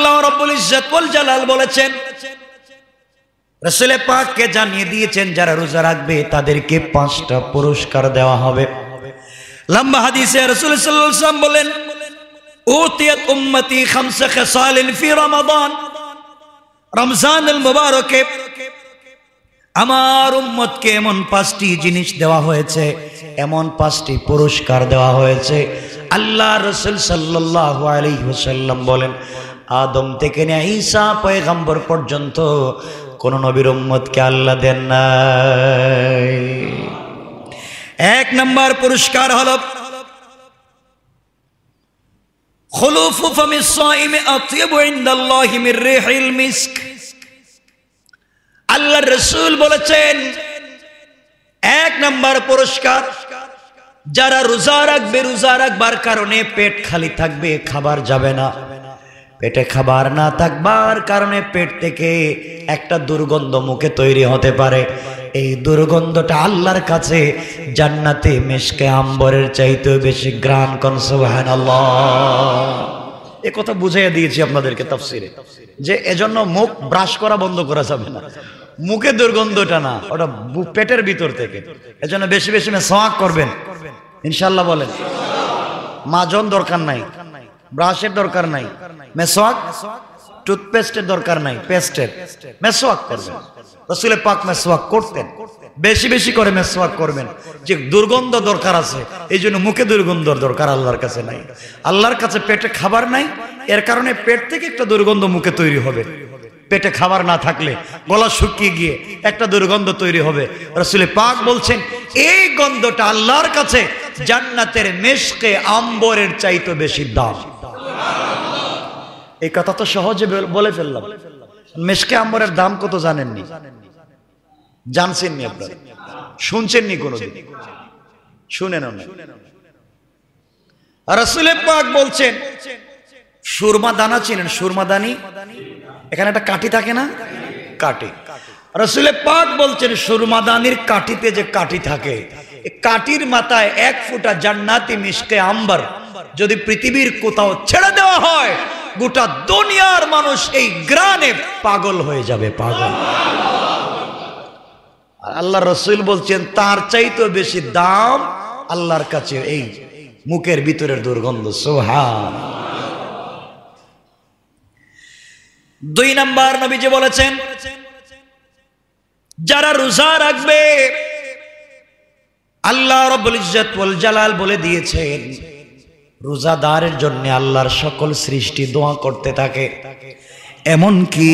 আল্লাহ রাব্বুল ইজ্জত ওয়াল জালাল বলেছেন, রাসূল পাককে জানিয়ে দিয়েছেন যারা রোজা রাখবে তাদেরকে 5টা পুরস্কার দেওয়া হবে। লম্বা হাদিসে রাসূল সাল্লাল্লাহু আলাইহি ওয়াসাল্লাম বলেন, উতিয়াত উম্মতি খামসা খিসালিন ফি রমাদান, রমজানুল মুবারকে আমার উম্মতকে এমন 5টি জিনিস দেওয়া হয়েছে, এমন 5টি পুরস্কার দেওয়া হয়েছে। আল্লাহ রাসূল সাল্লাল্লাহু আলাইহি ওয়াসাল্লাম বলেন, আদম থেকে নিয়ে ঈসা পয়গম্বর পর্যন্ত কোন নবীর উম্মতকে আল্লাহ দেন নাই। 1 নম্বর পুরস্কার হলো খুলুফু ফামিস সাইমি আতইবু ইনদাল্লাহি মির রিহিল মিস্ক। আল্লাহর রাসূল বলেছেন 1 নম্বর পুরস্কার, যারা রোজা রাখবে, রোজা রাখবার কারণে পেট খালি থাকবে, খাবার যাবে না, পেটে খাবার না থাকবার কারণে পেট থেকে একটা দুর্গন্ধ মুখে তৈরি হতে পারে। এই দুর্গন্ধটা আল্লাহর কাছে জান্নাতে মিশকে আম্বরের চাইতে বেশি ঘ্রাণ। কোন সুবহানাল্লাহ। এই কথা বুঝিয়ে দিয়েছি আপনাদেরকে তাফসীরে, যে এজন্য মুখ ব্রাশ করা বন্ধ করা যাবে না। মুখে দুর্গন্ধটা না, ওটা পেটের ভিতর থেকে। এজন্য বেশি বেশি মেসওয়াক করবেন ইনশাআল্লাহ। বলেন, মাজন দরকার নাই, ব্রাশের দরকার নাই, মেসওয়াক টুথপেস্টের দরকার নাই, পেস্টের মেসওয়াক করবেন। রাসূল পাক মেসওয়াক করতেন, বেশি বেশি করে মেসওয়াক করবেন। যে দুর্গন্ধ দরকার আছে, এই জন্য মুখে দুর্গন্ধ দরকার আল্লাহর কাছে নাই। আল্লাহর কাছে পেটে খাবার নাই, এর কারণে পেট থেকে একটা দুর্গন্ধ মুখে তৈরি হবে। পেটে খাবার না থাকলে গলা শুকিয়ে গিয়ে একটা দুর্গন্ধ তৈরি হবে। রাসূল পাক বলছেন, এই গন্ধটা আল্লাহর কাছে জান্নাতের মিশকে আম্বরের চাইতে বেশি দাম। এই কথা তো সহজে বলে ফেললাম। মিশকে আম্বরের দাম কত জানেননি? জানছেননি? আপনারা শুনছেননি? কোনদিন শুনেন না। রাসূল পাক বলছেন, সুরমা দানা চিনেন? সুরমা দানি, এখানে একটা কাঠি থাকে না, কাঠি। রাসূল পাক বলছেন, সুরমা দানির কাঠিতে যে কাঠি থাকে, কাঠির মাথায় 1 ফুটা জান্নাতি মিশকে আম্বর যদি পৃথিবীর কোথাও ছেড়ে দেওয়া হয়, গোটা দুনিয়ার মানুষ এই গ্রানে পাগল হয়ে যাবে, পাগল। আল্লাহ রাসূল বলছেন, তার চাইতে বেশি দাম আল্লাহর কাছে এই মুখের ভিতরের দুর্গন্ধ। সুবহানাল্লাহ। 2 নম্বর নবীজি বলেছেন, যারা রোজা রাখবে, আল্লাহ রাব্বুল ইজ্জত ওয়াল জালাল বলে দিয়েছেন, রোজাদারের জন্য আল্লাহর সকল সৃষ্টি দোয়া করতে থাকে। এমনকি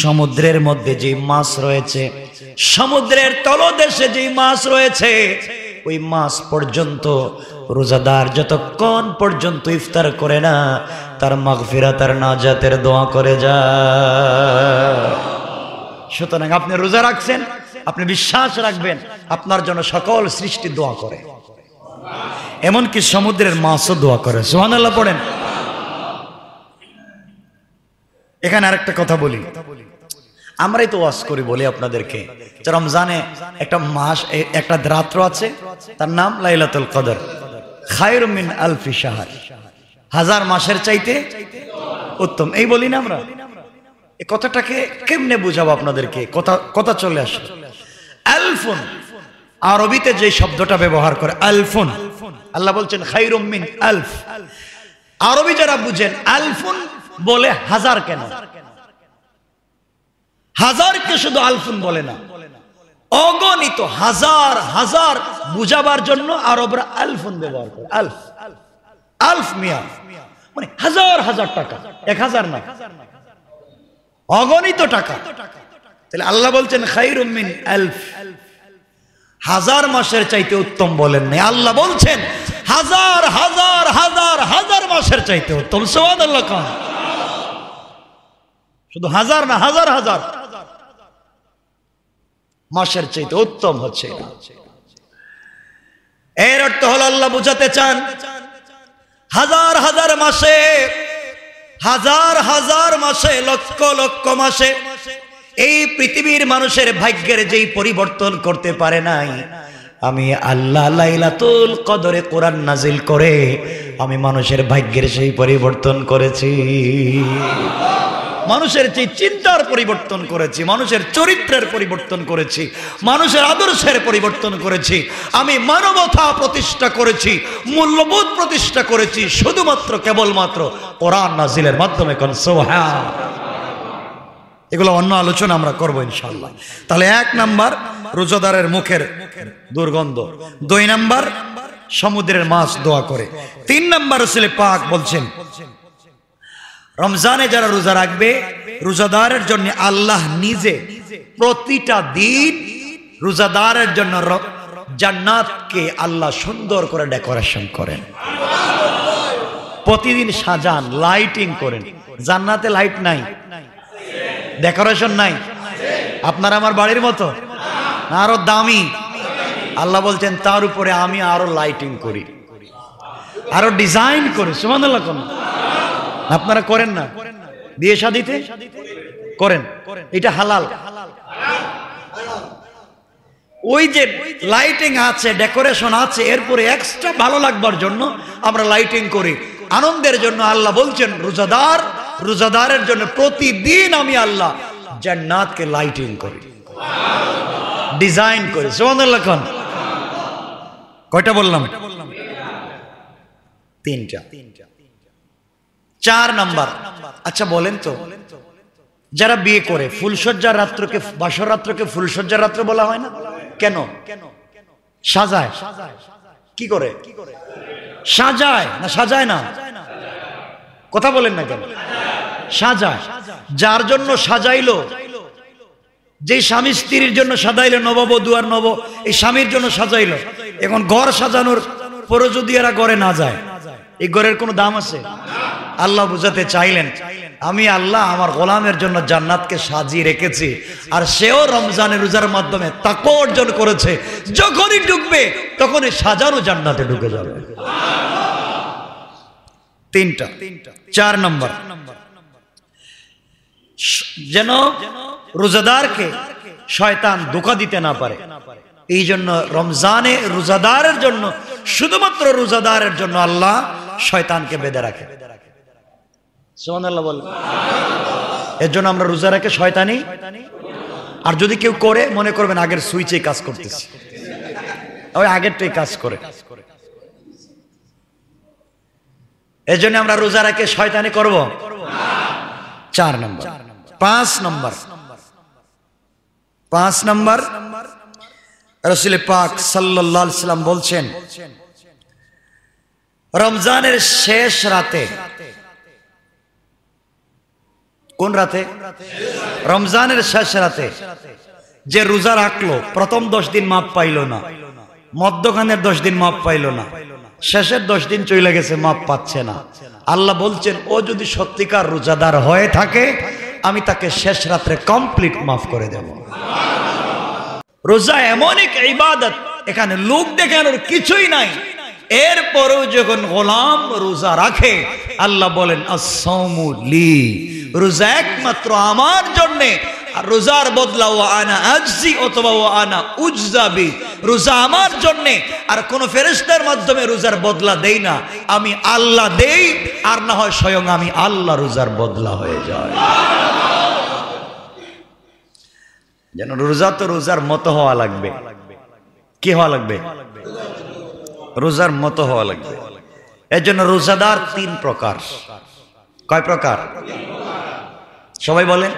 সমুদ্রের মধ্যে যে মাছ রয়েছে, সমুদ্রের তলদেশে যে মাছ রয়েছে, ওই মাছ পর্যন্ত রোজাদার যতক্ষণ পর্যন্ত ইফতার করে না, তার মাগফিরাত আর নাজাতের দোয়া করে যায়। সুতরাং আপনি রোজা রাখছেন, আপনি বিশ্বাস রাখবেন আপনার জন্য সকল সৃষ্টি দোয়া করে, এমনকি সমুদ্রের মাছও দোয়া করে। সুবহানাল্লাহ পড়েন। এখানে আরেকটা কথা বলি, আমরাই তো ওয়াজ করি, বলি আপনাদেরকে, যে রমজানে একটা মাস, একটা রাত্র আছে, তার নাম লাইলাতুল কদর, খায়রুম মিন আলফি শাহর, 1000 মাসের চাইতে উত্তম। এই বলি না আমরা? এই কথাটাকে কেমনে বুঝাবো আপনাদেরকে? কথা চলে আসে। আলফুন আরবিতে যে শব্দটা ব্যবহার করে, আলফুন, আল্লাহ বলছেন খায়রুম মিন আলফ। আরবি যারা বুঝেন, আলফুন বলে 1000 কেন? 1000কে শুধু আলফুন বলে না, অগণিত হাজার হাজার বুঝাবার জন্য আরবরা আলফুন ব্যবহার করে। আলফ, আলফ মিয়া মানে হাজার হাজার টাকা, 1000 না, অগণিত টাকা। তাহলে আল্লাহ বলছেন খায়রুম মিন আলফ, 1000 মাসের চাইতে উত্তম বলেন নাই, আল্লাহ বলছেন হাজার হাজার হাজার হাজার মাসের চাইতে উত্তম। সুবহানাল্লাহ। শুধু হাজার না, হাজার হাজার মাসের চাইতে উত্তম হচ্ছে। এর অর্থ হলো আল্লাহ বুঝাতে চান, হাজার হাজার মাসে, হাজার হাজার মাসে, লক্ষ লক্ষ মাসে এই পৃথিবীর মানুষের ভাগ্যের যেই পরিবর্তন করতে পারে নাই, আমি আল্লাহ লাইলাতুল কদরে কোরআন নাজিল করে আমি মানুষের ভাগ্যের সেই পরিবর্তন করেছি, মানুষের যে চিন্তার পরিবর্তন করেছি, মানুষের চরিত্রের পরিবর্তন করেছি, মানুষের আদর্শের পরিবর্তন করেছি, আমি মানবতা প্রতিষ্ঠা করেছি, মূল্যবোধ প্রতিষ্ঠা করেছি শুধুমাত্র কেবলমাত্র কোরআন নাজিলের মাধ্যমে। কোন সুবহান। এগুলো অন্য আলোচনা আমরা করবো ইনশাআল্লাহ। তাহলে 1 নাম্বার রোজাদারের মুখের দুর্গন্ধ, 2 নাম্বার সমুদ্রের মাছ দোয়া করে, 3 নাম্বার রাসূল পাক বলছেন রমজানে যারা রোজা রাখবে রোজাদারের জন্য আল্লাহ নিজে প্রতিটা দিন রোজাদারের জন্য জান্নাতকে আল্লাহ সুন্দর করে ডেকোরেশন করেন, প্রতিদিন সাজান, লাইটিং করেন। জান্নাতে লাইট নাই, ডেকোরেশন নাই, আপনার আমার বাড়ির মতো আরো দামি। আল্লাহ বলছেন তার উপরে আমি আরো লাইটিং করি, আরো ডিজাইন করি। সুবহানাল্লাহ। কোন আপনারা করেন না? বিয়ে শাদীতে করেন, এটা হালাল। ওই যে লাইটিং আছে, ডেকোরেশন আছে, এরপরে এক্সট্রা ভালো লাগবার জন্য আমরা লাইটিং করি, আনন্দের জন্য। আল্লাহ বলছেন রোজাদারের জন্য প্রতিদিন আমি আল্লাহ জান্নাতকে লাইটিং করি, ডিজাইন করি। সুবহানাল্লাহ। কয়টা বললাম? 3টা। 4 নাম্বার, আচ্ছা বলেন তো, যারা বিয়ে করে ফুলসজ্জার রাত্রকে, বাসর রাত্রকে ফুলসজ্জার রাত্র বলা হয় না কেন? সাজায়। কি করে? সাজায় না সাজায় না? কথা বলেন না কেন? সাজায়। যার জন্য সাজাইলো, যে স্বামী স্ত্রীর জন্য সাজাইলো, নববধূ আর নব এই স্বামীর জন্য সাজাইলো, এখন ঘর সাজানোর পরে যদি এরা ঘরে না যায়, এই ঘরের কোনো দাম আছে? আল্লাহ বুঝাতে চাইলেন আমি আল্লাহ আমার গোলামের জন্য জান্নাতকে সাজিয়ে রেখেছি, আর সেও রমজানের রোজার মাধ্যমে তাকওয়া অর্জন করেছে। যখনই ঢুকবে তখনই সাজানো জান্নাতে ঢুকে যাবে। 3টা। 4 নম্বর, যেন রোজাদারকে শয়তান ধোঁকা দিতে না পারে, এই জন্য রমজানে রোজাদারের জন্য, শুধুমাত্র রোজাদারের জন্য আল্লাহ শয়তানকে বেঁধে রাখে। সুবহানাল্লাহ বলেন। এর জন্য আমরা রোজা রেখে শয়তানি, আর যদি কেউ করে মনে করবেন আগের সুইচে কাজ করতেছি, ওই আগেরটাই কাজ করে। এর জন্য আমরা রোজা রেখে শয়তানি করব? 4 নম্বর। 5 নম্বর রাসূল পাক সাল্লাল্লাহু আলাইহি সাল্লাম বলছেন রমজানের শেষ রাতে, কোন রাতে? রমজানের শেষ রাতে যে রোজা রাখলো, প্রথম 10 দিন মাপ পাইল না, মধ্যখানের 10 দিন মাপ পাইল না, শেষের 10 দিন চলে গেছে, মাপ পাচ্ছে না। আল্লাহ বলছেন ও যদি সত্যিকার রোজাদার হয়ে থাকে আমি তাকে শেষ রাত্রে কমপ্লিট মাফ করে দেব। রোজা এমন এক ইবাদত, এখানে লোক দেখানোর কিছুই নাই। এরপরেও যখন গোলাম রোজা রাখে আল্লাহ বলেন আস-সাওমু লি, রোজা একমাত্র আমার জন্য, আর রোজার বদলা ওয়া আনা আজজি অথবা ওয়া আনা উজজাবি, রোজা আমার জন্য, আর কোন ফেরেশতার মাধ্যমে রোজার বদলা দেই না, আমি আল্লাহ দেই, আর না হয় স্বয়ং আমি আল্লাহ রোজার বদলা হয়ে যায়। যেন রোজা তো রোজার মতো হওয়া লাগবে। কি হওয়া লাগবে? রোজার মতো হওয়া লাগবে। এর জন্য রোজাদার 3 প্রকার। কয় প্রকার? সবাই বলেন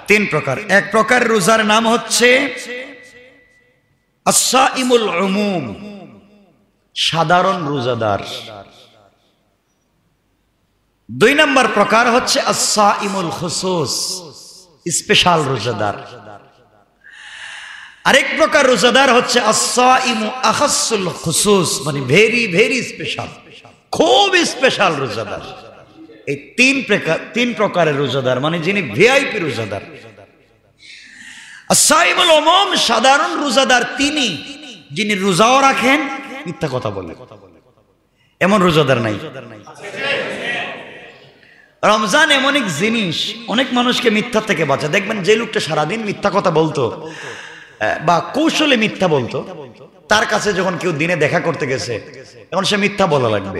3 প্রকার। 1 প্রকার রোজার নাম হচ্ছে আস-সাইমুল উমুম, সাধারণ রোজাদার। 2 নম্বর প্রকার হচ্ছে আস-সাইমুল খুসুস, স্পেশাল রোজাদার। আরেক প্রকার রোজাদার হচ্ছে আস-সাইমু আখাসুল খুসুস, মানে ভেরি ভেরি স্পেশাল, খুব স্পেশাল রোজাদার। এই 3 প্রকারের রোজাদার, মানে যিনি ভিআইপি রোজাদার। আস-সাইমুল উমুম, সাধারণ রোজাদার তিনি যিনি রোজাও রাখেন মিথ্যা কথা বলেন, এমন রোজাদার নাই। রমজান এমন এক জিনিস অনেক মানুষকে মিথ্যা থেকে বাঁচা। দেখবেন যে লোকটা সারাদিন মিথ্যা কথা বলতো, বা কৌশলে মিথ্যা বলতো, তার কাছে যখন কেউ দিনে দেখা করতে গেছে এখন সে মিথ্যা বলা লাগবে,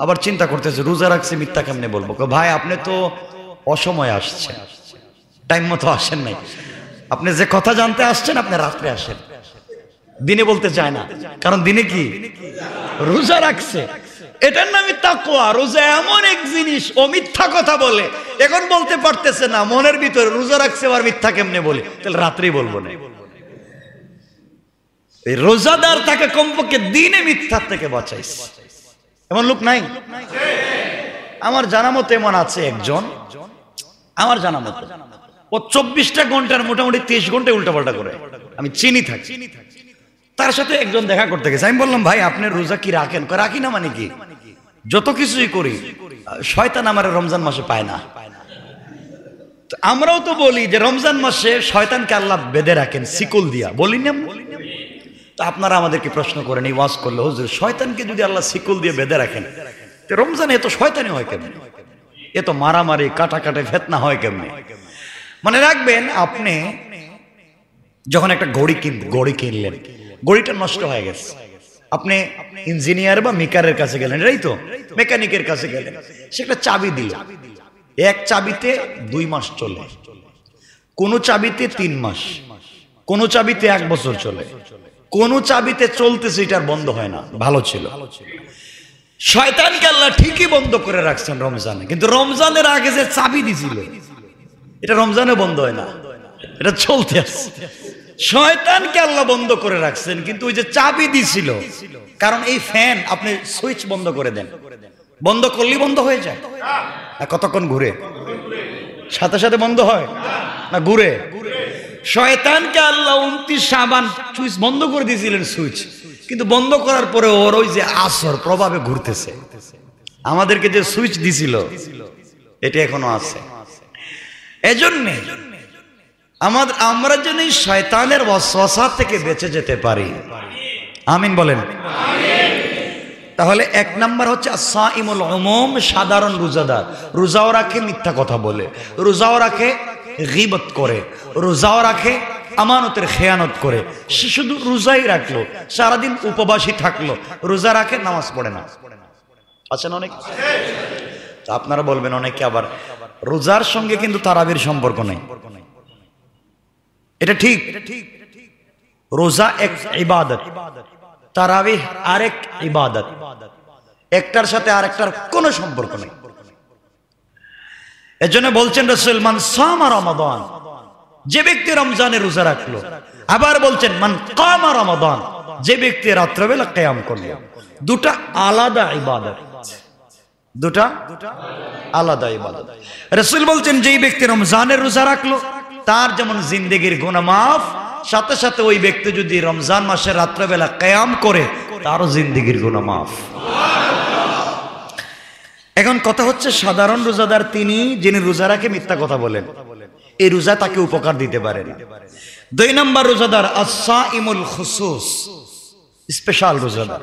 আবার চিন্তা করতেছে রোজা রাখছে মিথ্যা কেমনে বলবো। ভাই আপনি তো অসময়ে আসছেন, টাইম মতো আসেন নাই, আপনি যে কথা জানতে আসছেন আপনি রাত্রে আসেন, দিনে বলতে চায় না, কারণ দিনে কি রোজা রাখছে। এটার নামই তাকওয়া। রোজা এমন এক জিনিস, ও মিথ্যা কথা বলে, এখন বলতে পারতেছে না, মনের ভিতরে রোজা রাখছে আর মিথ্যা কেমনে বলে, তাহলে রাত্রেই বলবো না। এই রোজাদার তাকে কমপক্ষে দিনে মিথ্যার থেকে বাঁচাইছে। এমন লোক নাই? আমার জানা মতো এমন আছে একজন, আমার জানা মতো ও 24টা ঘন্টার মোটামুটি 30 ঘন্টায় উল্টাপাল্টা করে, আমি চিনি থাকি। তার সাথে একজন দেখা করতে গেছে, আমি বললাম ভাই আপনি রোজা কি রাখেন? রাখি না মানে কি, যত কিছুই করি, শয়তান আমার রমজান মাসে পায় না। আমরাও তো বলি যে রমজান মাসে শয়তানকে আল্লাহ বেঁধে রাখেন শিকল দিয়া, বলি না? তো আপনারা আমাদেরকে প্রশ্ন করেন এই ওয়াজ করলে, হুজুর শয়তানকে যদি আল্লাহ শিকল দিয়ে বেঁধে রাখেন, তো রমজানে এত শয়তানি হয় কেমনে, এত মারামারি কাটাকাটি ফেতনা হয় কেমনে? মনে রাখবেন, আপনি যখন একটা ঘড়ি কিনলেন, ঘড়িটা নষ্ট হয়ে গেছে, আপনি ইঞ্জিনিয়ার বা মেকারের কাছে গেলেন, এটাই তো, মেকানিকের কাছে গেলেন, সে একটা চাবি দিল, এক চাবিতে 2 মাস চলে, কোন চাবিতে 3 মাস, কোন চাবিতে 1 বছর চলে, কোন চাবিতে চলতেছে এটার বন্ধ হয় না। ভালো ছিল। শয়তানকে আল্লাহ ঠিকই বন্ধ করে রাখছেন রমজানে, কিন্তু রমজানের আগে যে চাবি দিছিল এটা রমজানে বন্ধ হয় না, এটা চলতে আসছে। শয়তানকে আল্লাহ বন্ধ করে রাখছেন, কিন্তু ওই যে চাবি দিছিল, কারণ এই ফ্যান আপনি সুইচ বন্ধ করে দেন, বন্ধ করলেই বন্ধ হয়ে যায় না, কতক্ষণ ঘুরে, সাথে সাথে বন্ধ হয় না, ঘুরে। শয়তানকে আল্লাহ 29 শাবান সুইচ বন্ধ করে দিয়েছিলেন, সুইচ, কিন্তু বন্ধ করার পরে ওর ওই যে আসর প্রভাবে ঘুরতেছে। আমাদেরকে যে সুইচ দিছিল এটা এখনো আছে। এজন্য আমরা যেন এই শয়তানের ওয়াসওয়াসা থেকে বেঁচে যেতে পারি, আমিন বলেন। তাহলে 1 নাম্বার হচ্ছে as-সাইমুল উমুম, সাধারণ রোজাদার, রোজাও রাখে মিথ্যা কথা বলে, রোজাও রাখে গীবত করে, রোজাও রাখে আমানতের খেয়ানত করে। সে শুধু রোজাই রাখলো, সারাদিন উপবাসী থাকলো, রোজা রাখে নামাজ পড়ে না। আছেন অনেক। আপনারা বলবেন অনেকে আবার রোজার সঙ্গে কিন্তু তারাবির সম্পর্ক নেই। এটা ঠিক, রোজা এক ইবাদত, তারাবিহ আরেক ইবাদত, একটার সাথে আরেকটার কোনো সম্পর্ক নেই। এজন্য বলছেন রাসূল, মান সামা রমাদান, যে ব্যক্তি রমজানে রোজা রাখলো। আবার বলছেন মান কামা রমাদান, যে ব্যক্তি রাত্রিবেলা কিয়াম করলো। দুটা আলাদা ইবাদত, দুটা আলাদা ইবাদত। রাসূল বলছেন যেই ব্যক্তি রমজানের রোজা রাখলো তার যেমন জিন্দেগির গুনাহ মাফ, সাথে সাথে ওই ব্যক্তি যদি রমজান মাসে রাত্রিবেলা কিয়াম করে তারও জিন্দেগির গুনাহ মাফ। এখন কথা হচ্ছে সাধারণ রোজাদার তিনি, যিনি রোজা রাখে মিথ্যা কথা বলেন, এই রোজা তাকে উপকার দিতে পারে না। 2 নম্বর রোজাদার আস-সাইমুল খুসুস, স্পেশাল রোজাদার,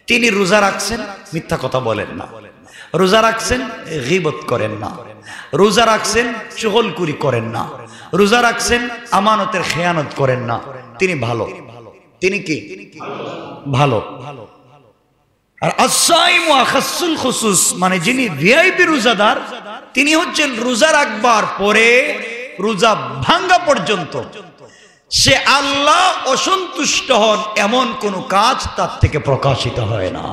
তিনি রোজা রাখছেন মিথ্যা কথা বলেন না, রোজা রাখছেন গীবত করেন না, রোজা রাখছেন চুগলখুরি করেন না, রোজা রাখছেন আমানতের খেয়ানত করেন না, তিনি ভালো। তিনি কি ভালো। আর as-সাইমু আখাসুল খুসুস, মানে যিনি ভিআইপি রোজাদার, তিনি হচ্ছেন রোজা রাখবার পরে রোজা ভাঙ্গা পর্যন্ত সে আল্লাহ অসন্তুষ্ট হন এমন কোন কাজ তার থেকে প্রকাশিত হয় না।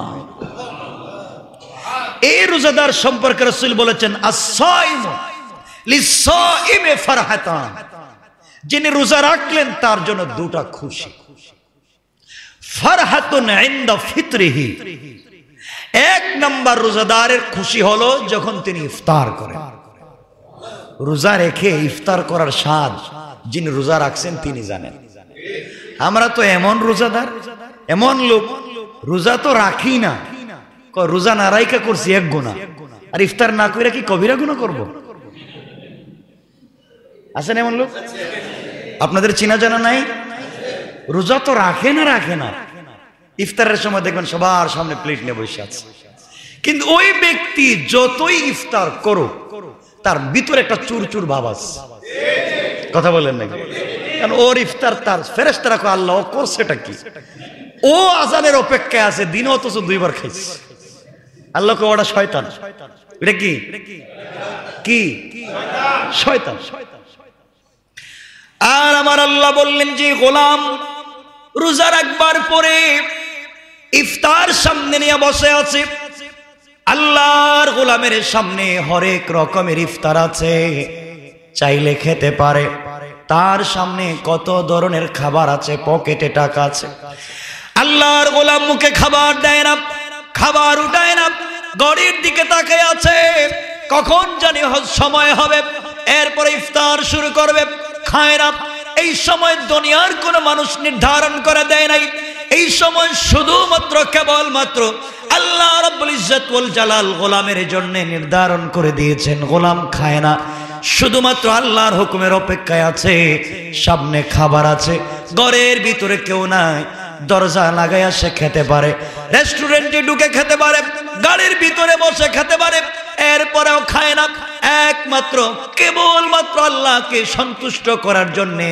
এই রোজাদার সম্পর্কে রাসূল বলেছেন আস-সাইমু লিস-সাইমি ফারহাতান, যিনি রোজা রাখলেন তার জন্য দুটা খুশি। ফারহাতুন ইনদা ফিতরিহি, 1 নাম্বার রোজাদারের খুশি হলো যখন তিনি ইফতার করেন। রোজা রেখে ইফতার করার স্বাদ যিনি রোজা রাখছেন তিনি জানেন। আমরা তো এমন রোজাদার, এমন লোক, রোজা তো রাখি না, রোজা না রাইখা করছি 1 গুনাহ, আর ইফতার না করে কি কবিরা গুনাহ করব? আছেন এমন লোক? আপনাদের চিনা জানা নাই? রোজা তো রাখে না, ইফতারের সময় দেখবেন সবার সামনে প্লেট নিয়ে বসে আছে, কিন্তু ওই ব্যক্তি যতই ইফতার করুক তার ভিতরে একটা চুরচুর ভাব আছে। কথা বলেন নাকি? কারণ ওর ইফতার তার ফেরেশতারা কয় আল্লাহ ও করছেটা কি, ও আজানের অপেক্ষায় আছে, দিনে অথচ 2 বার খাইছে। আল্লাহ কয় ওটা শয়তান। এটা কি কি শয়তান। আর আমার আল্লাহ বললেন যে গোলাম রোজা রাখবার পরে ইফতার সামনে নিয়ে বসে আছে, আল্লাহর গোলামের সামনে হরেক রকমের ইফতার আছে, চাইলে খেতে পারে। তার সামনে কত ধরনের খাবার আছে, পকেটে টাকা আছে, আল্লাহর গোলাম মুখে খাবার দেয় না, খাবার উঠায় না, ঘড়ির দিকে তাকিয়ে আছে, কখন জানি সময় হবে, এরপরে ইফতার শুরু করবে, খায় না। এই সময় দুনিয়ার কোন মানুষ নির্ধারণ করে দেয় নাই, এই সময় শুধুমাত্র কেবলমাত্র আল্লাহ রাব্বুল ইজ্জত ওয়াল জালাল গোলামের জন্য নির্ধারণ করে দিয়েছেন। গোলাম খায় না, শুধুমাত্র আল্লাহর হুকুমের অপেক্ষায় আছে, সামনে খাবার আছে, ঘরের ভিতরে কেউ নাই, দরজা লাগাইয়া সে খেতে পারে, রেস্টুরেন্টে ঢুকে খেতে পারে, গাড়ির ভিতরে বসে খেতে পারে, এরপরেও খায় না, একমাত্র কেবলমাত্র আল্লাহকে সন্তুষ্ট করার জন্যে।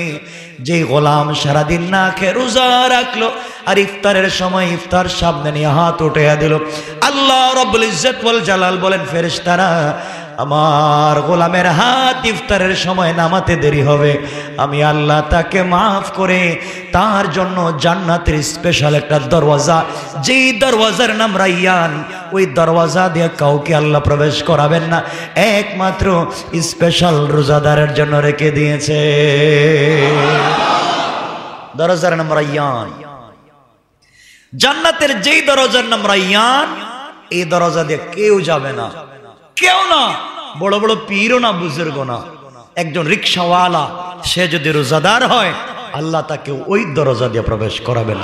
যে গোলাম সারাদিন না খেয়ে রোজা রাখলো আর ইফতারের সময় ইফতার সামনে নিয়ে হাত উঠাইয়া দিল, আল্লাহ রাব্বুল ইজ্জত ওয়াল জালাল বলেন ফেরেশতারা আমার গোলামের হাত ইফতারের সময় নামাতে দেরি হবে, আমি আল্লাহ তাকে মাফ করে তার জন্য জান্নাতের স্পেশাল একটা দরওয়াজা, যেই দরওয়াজার নাম রাইয়ান, ওই দরওয়াজা দিয়ে কাউকে আল্লাহ প্রবেশ করাবেন না, একমাত্র স্পেশাল রোজাদারের জন্য রেখে দিয়েছে। দরওয়াজার নাম রাইয়ান, জান্নাতের যেই দরওয়াজার নাম রাইয়ান, এই দরওয়াজা দিয়ে কেউ যাবে না, কেউ না, বড় বড় পীরও না, বুজুর্গ না, একজন রিকশাওয়ালা সে যদি রোজাদার হয় আল্লাহ তাকে ওই দরজা দিয়ে প্রবেশ করাবেন।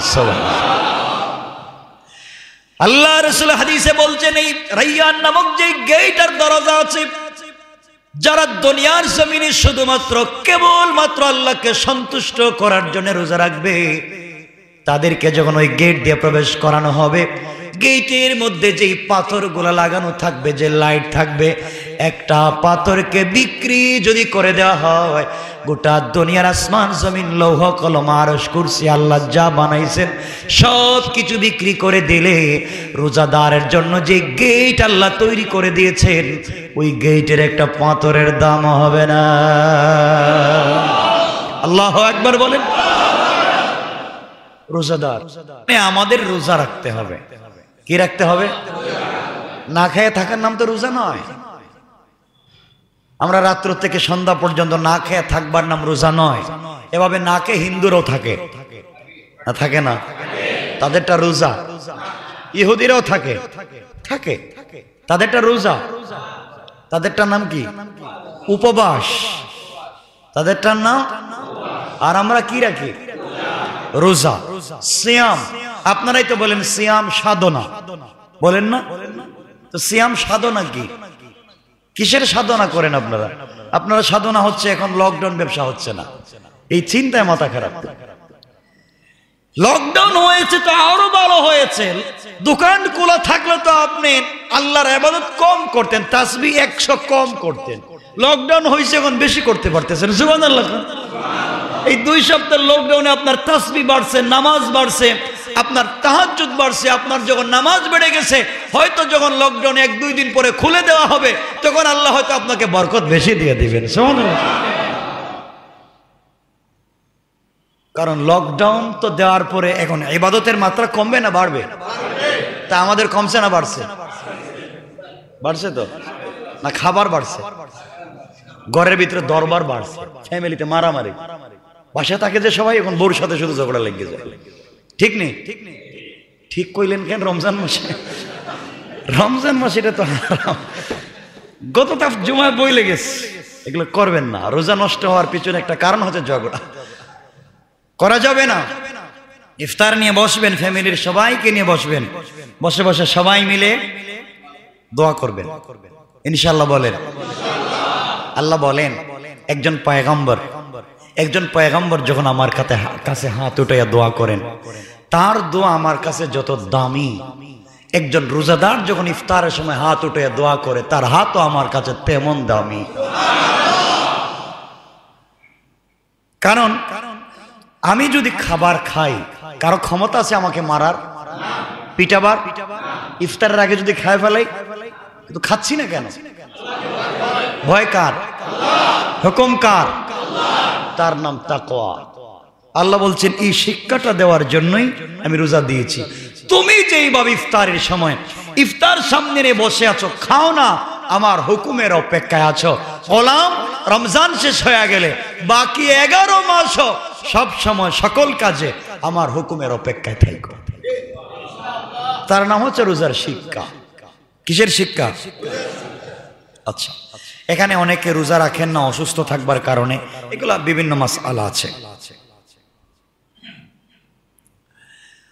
আল্লাহ রাসূল হাদিসে বলছেন এই রাইয়ান নামক যে গেট আর দরজা আছে, যারা দুনিয়ার জমিনে শুধুমাত্র কেবলমাত্র আল্লাহকে সন্তুষ্ট করার জন্য রোজা রাখবে, তাদেরকে যখন ওই গেট দিয়ে প্রবেশ করানো হবে, গেটের মধ্যে যেই পাথরগুলো লাগানো থাকবে, যে লাইট থাকবে, একটা পাথরকে বিক্রি যদি করে দেওয়া হয়, গোটা দুনিয়ার আসমান জমিন লৌহ কলম আরশ কুরসি আল্লাহ যা বানাইছেন সব কিছু বিক্রি করে দিলে রোজাদারের জন্য যে গেট আল্লাহ তৈরি করে দিয়েছেন, ওই গেটের একটা পাথরের দাম হবে না। আল্লাহু আকবার বলেন। রোজাদার আমাদের রোজা রাখতে হবে। কি রাখতে হবে? না খেয়ে থাকার নাম তো রোজা নয়। আমরা রাত্র থেকে সন্ধ্যা পর্যন্ত না খেয়ে থাকবার নাম রোজা নয়। এভাবে না খেয়ে হিন্দুরাও থাকে না, থাকে না? তাদেরটা রোজা। ইহুদিরাও থাকে থাকে, তাদেরটা রোজা। তাদেরটা নাম কি? উপবাস। তাদেরটার নাম। আর আমরা কি রাখি? রোজা। সিয়াম। আপনারাই তো বলেন সিয়াম সাধনা, বলেন না? তো সিয়াম সাধনা কি? কিসের সাধনা করেন আপনারা? আপনারা সাধনা হচ্ছে এখন লকডাউন, ব্যবসা হচ্ছে না, এই চিন্তায় মাথা খারাপ। লকডাউন হয়েছে তো আরো ভালো হয়েছে। দোকান খোলা থাকলে তো আপনি আল্লাহর ইবাদত কম করতেন, তাসবিহ 100 কম করতেন। লকডাউন হয়েছে এখন বেশি করতে পারতেছেন। সুবহানাল্লাহ। এই 2 সপ্তাহ লকডাউনে আপনার তাসবিহ বাড়ছে, নামাজ বাড়ছে, আপনার তাহাজ্জুদ বাড়ছে। আপনার যখন নামাজ বেড়ে গেছে, হয়তো যখন লকডাউন 1-2 দিন পরে খুলে দেওয়া হবে, তখন আল্লাহ হয়তো আপনাকে বরকত বেশি দিয়ে দিবেন। সুবহানাল্লাহ। কারণ লকডাউন তো দেওয়ার পরে এখন ইবাদতের মাত্রা কমবে না বাড়বে? তা আমাদের কমছে না বাড়ছে? বাড়ছে তো না? খাবার বাড়ছে, ঘরের ভিতরে দরবার বাড়ছে, ফ্যামিলিতে মারামারি, বাসায় থাকে যে সবাই এখন বউর সাথে শুধু ঝগড়া লেগে যায়। ঠিক নেই? ঠিক কইলেন কেন? রমজান মাসে, রমজান মাসে এটা তো গত তাফ জুমায় বই লেগেছে। এগুলো করবেন না। রোজা নষ্ট হওয়ার পিছনে একটা কারণ হচ্ছে ঝগড়া। করা যাবে না। ইফতার নিয়ে বসবেন, ফ্যামিলির সবাইকে নিয়ে বসবেন, বসে বসে সবাই মিলে দোয়া করবেন ইনশাআল্লাহ। বলেন আল্লাহ বলেন একজন পয়গম্বর যখন আমার কাছে হাত উঠাইয়া দোয়া করেন, তার দোয়া আমার কাছে যত দামি, একজন রোজাদার যখন ইফতারের সময় হাত উঠাইয়া দোয়া করে, তার হাতও আমার কাছে তেমন দামি। কারণ আমি যদি খাবার খাই, কারো ক্ষমতা আছে আমাকে মারার, পিটাবার? ইফতারের আগে যদি খায় ফেলাই, তো খাচ্ছি না কেন? ভয় কার? হুকুম কার? তার নাম তাকওয়া। আল্লাহ বলছেন এই শিক্ষাটা দেওয়ার জন্যই আমি রোজা দিয়েছি। তুমি যেইভাবে ইফতারের সময় ইফতার সামনে রে বসে আছো, খাও না, আমার হুকুমের অপেক্ষায় আছো। গোলাম রমজান শেষ হয়ে গেলে বাকি 11 মাসও সব সময় সকল কাজে আমার হুকুমের অপেক্ষায় থাকো। তার নাম হচ্ছে রোজার শিক্ষা। কিসের শিক্ষা? আচ্ছা, এখানে অনেকে রোজা রাখেন না অসুস্থ থাকবার কারণে, এগুলা বিভিন্ন মাসআলা আছে।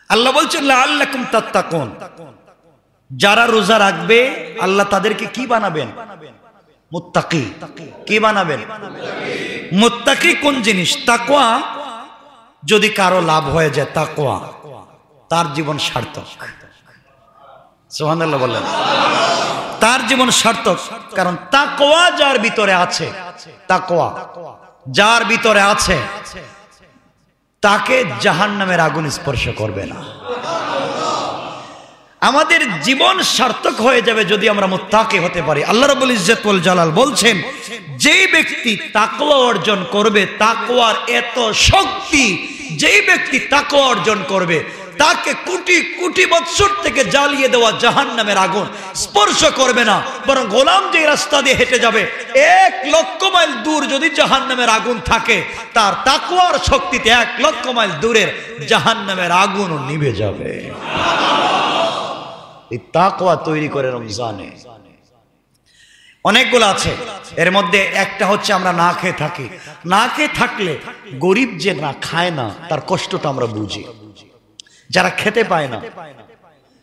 আল্লাহ বলছেন লাআল্লাকুম তাত্তাকুন, যারা রোজা রাখবে আল্লাহ তাদেরকে কি বানাবেন? মুত্তাকি। কি বানাবেন? মুত্তাকি কোন জিনিস? তাকওয়া। যদি কারো লাভ হয়ে যায় তাকওয়া, তার জীবন সার্থক। সুবহানাল্লাহ বলেন। তার জীবন সার্থক, কারণ তাকওয়া যার ভিতরে আছে, তাকওয়া যার ভিতরে আছে, তাকে জাহান্নামের আগুন স্পর্শ করবে না। আমাদের জীবন সার্থক হয়ে যাবে যদি আমরা মুত্তাকি হতে পারি। আল্লাহ রাব্বুল ইজ্জত ওয়াল জালাল বলছেন, যেই ব্যক্তি তাকওয়া অর্জন করবে, তাকওয়ার এত শক্তি, যেই ব্যক্তি তাকওয়া অর্জন করবে তাকে কোটি কোটি বৎসর থেকে জ্বালিয়ে দেওয়া জাহান্নামের আগুন স্পর্শ করবে না, বরং গোলাম যে রাস্তা দিয়ে হেঁটে যাবে 1 লক্ষ মাইল দূর যদি জাহান্নামের আগুন থাকে, তার তাকওয়ার শক্তিতে 1 লক্ষ মাইল দূরের জাহান্নামের আগুনও নিভে যাবে। এই তাকওয়া তৈরি করে রমজানে অনেকগুলো আছে। এর মধ্যে একটা হচ্ছে আমরা না খেয়ে থাকি। না খেয়ে থাকলে গরিব যে না খায় না তার কষ্টটা আমরা বুঝি। যারা খেতে পায় না,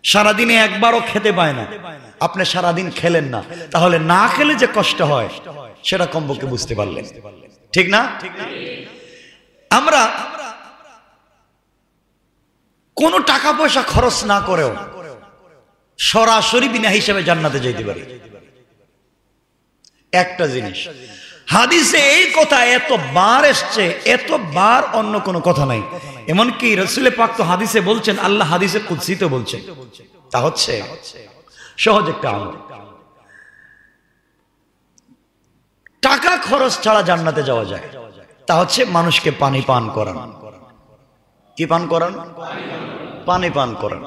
সারাদিনে একবারও খেতে পায় না, আপনি সারাদিন খেলেন না, তাহলে না খেলে যে কষ্ট হয় সেটা কমপক্ষে বুঝতে পারলেন, ঠিক না? আমরা কোনো টাকা পয়সা খরচ না করেও সরাসরি বিনা হিসাবে জান্নাতে যেতে পারি। একটা জিনিস হাদিসে এই কথা এতবার এসছে, এতবার অন্য কোনো কথা নাই। এমনকি রাসূল পাক তো হাদিসে বলছেন, আল্লাহ হাদিসে কুদসিতে বলছেন, তা হচ্ছে সহজ একটা আমল। টাকা খরচ ছাড়া জান্নাতে যাওয়া যায়, তা হচ্ছে মানুষকে পানি পান করান। কি পান করান? পানি পান করান।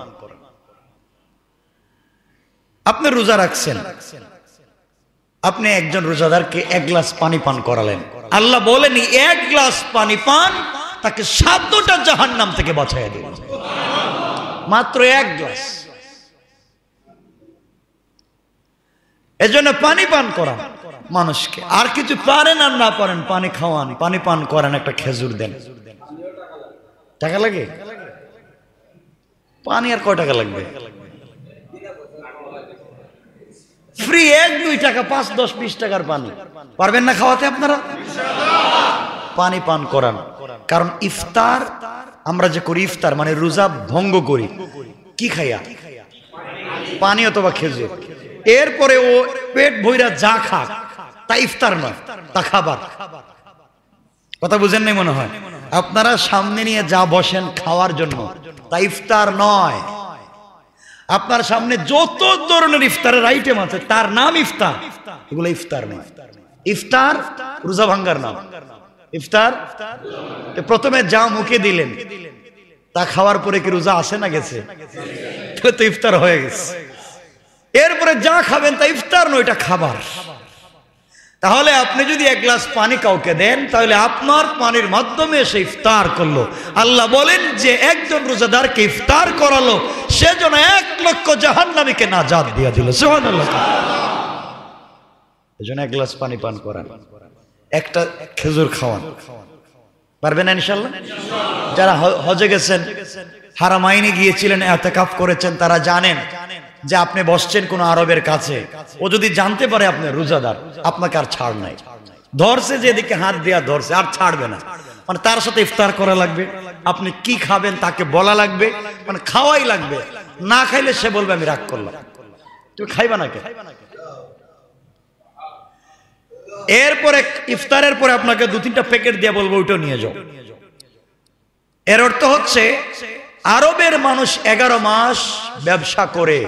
আপনি রোজা রাখছেন, আপনি একজন রোজাদারকে 1 গ্লাস পানি পান করালেন। আল্লাহ বলেন 1 গ্লাস পানি পান তাকে 7টা জাহান্নাম থেকে বাঁচাইয়া দিবে। মাত্র 1 গ্লাস। এজন্য পানি পান করান মানুষকে। আর কিছু পারেন আর না পারেন, পানি খাওয়ান, পানি পান করান, একটা খেজুর দেন। টাকা লাগে? পানি আর কয় টাকা লাগবে? ফ্রি 1-2 টাকা, 5-10-20 টাকার পানি। পারবেন না খাওয়াতে আপনারা? পানি পান করান। কারণ ইফতার আমরা যে করি, ইফতার মানে রোজা ভঙ্গ করি কি খাইয়া? পানি অথবা খেজুর। এরপরে ও পেট ভইরা যা খাক তা ইফতার নয়, তা খাবার। কথা বুঝেন নাই মনে হয়? আপনারা সামনে নিয়ে যা বসেন খাওয়ার জন্য, তা ইফতার নয়। আপনার সামনে যত ধরনের ইফতারের আইটেম আছে তার নাম ইফতার, এগুলো ইফতার নয়। ইফতার রোজা ভাঙ্গার নাম। ইফতার প্রথমে যা মুখে দিলেন তা খাওয়ার পরে কি রোজা আসে না গেছে? তো ইফতার হয়ে গেছে। এরপরে যা খাবেন তা ইফতার নয়, এটা খাবার। তাহলে আপনি যদি 1 গ্লাস পানি কাউকে দেন, তাহলে আপনার পানির মাধ্যমে সে ইফতার করলো। আল্লাহ বলেন যে একজন রোজাদারকে ইফতার করালো, সেজন্য 1 লক্ষ জাহান্নামীকে নাজাত দিয়া দিল। সুবহানাল্লাহ। এজন্য 1 গ্লাস পানি পান করান, একটা খেজুর খাওয়ান। পারবেন না ইনশাআল্লাহ? যারা হজে গেছেন, হারামাইনে গিয়েছিলেন, ইতিকাফ করেছেন, তারা জানেন যে আপনি বসছেন কোন আরবের কাছে, ও যদি জানতে পারে আপনি রোজাদার, আপনাকে আর ছাড় নাই। ধরছে যেদিকে হাত দেয়া ধরছে, আর ছাড়বে না। মানে তার সাথে ইফতার করা লাগবে, আপনি কি খাবেন তাকে বলা লাগবে, মানে খাওয়াই লাগবে। না খাইলে সে বলবে আমি রাগ করলাম। তুমি খাইবা না কে? এরপরে ইফতারের পরে আপনাকে 2-3টা প্যাকেট দিয়ে বলবো ওইটা নিয়ে যাও। এর অর্থ হচ্ছে আরবের মানুষ 11 মাস ব্যবসা করে